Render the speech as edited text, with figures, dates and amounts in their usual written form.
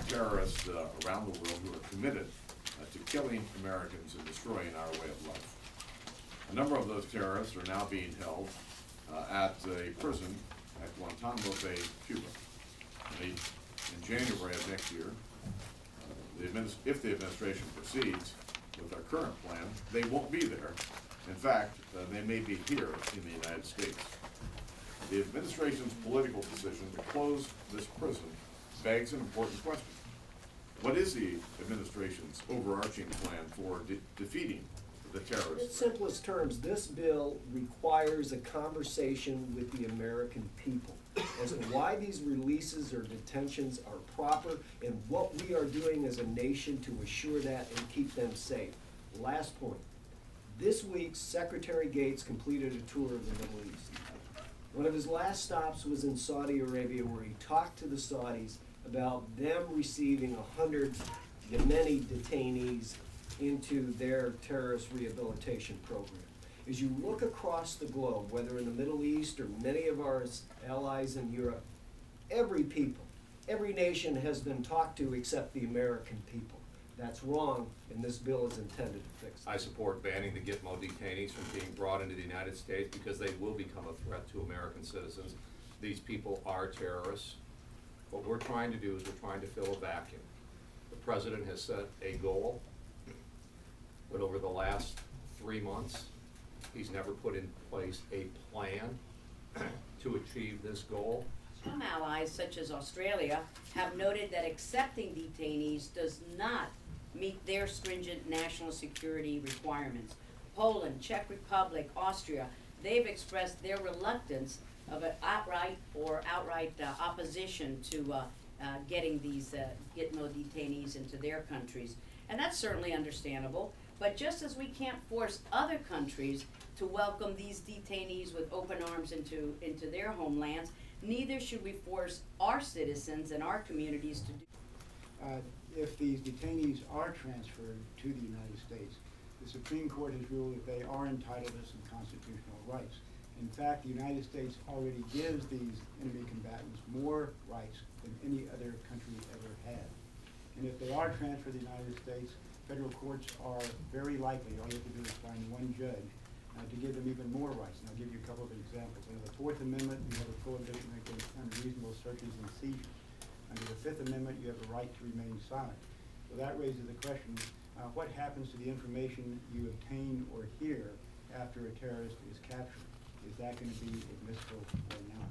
terrorists around the world who are committed to killing Americans and destroying our way of life. A number of those terrorists are now being held at a prison at Guantanamo Bay, Cuba. In January of next year, if the administration proceeds with our current plan, they won't be there. In fact, they may be here in the United States. The administration's political decision to close this prison begs an important question. What is the administration's overarching plan for defeating the terrorists? In simplest terms, this bill requires a conversation with the American people as to why these releases or detentions are proper and what we are doing as a nation to assure that and keep them safe. Last point. This week, Secretary Gates completed a tour of the Middle East. One of his last stops was in Saudi Arabia, where he talked to the Saudis about them receiving 100 Yemeni detainees into their terrorist rehabilitation program. As you look across the globe, whether in the Middle East or many of our allies in Europe, every people, every nation has been talked to except the American people. That's wrong, and this bill is intended to fix it. I support banning the Gitmo detainees from being brought into the United States because they will become a threat to American citizens. These people are terrorists. What we're trying to do is we're trying to fill a vacuum. The president has set a goal, but over the last 3 months, he's never put in place a plan to achieve this goal. Some allies, such as Australia, have noted that accepting detainees does not meet their stringent national security requirements. Poland, Czech Republic, Austria, they've expressed their reluctance of an outright opposition to getting these Gitmo detainees into their countries. And that's certainly understandable. But just as we can't force other countries to welcome these detainees with open arms into their homelands, neither should we force our citizens and our communities to do. If these detainees are transferred to the United States, the Supreme Court has ruled that they are entitled to some constitutional rights. In fact, the United States already gives these enemy combatants more rights than any other country ever had. And if they are transferred to the United States, federal courts are very likely, all you have to do is find one judge, to give them even more rights. And I'll give you a couple of examples. Under the Fourth Amendment, you have a prohibition against unreasonable searches and seizures. Under the Fifth Amendment, you have a right to remain silent. So that raises the question, what happens to the information you obtain or hear after a terrorist is captured? Is that going to be admissible or not?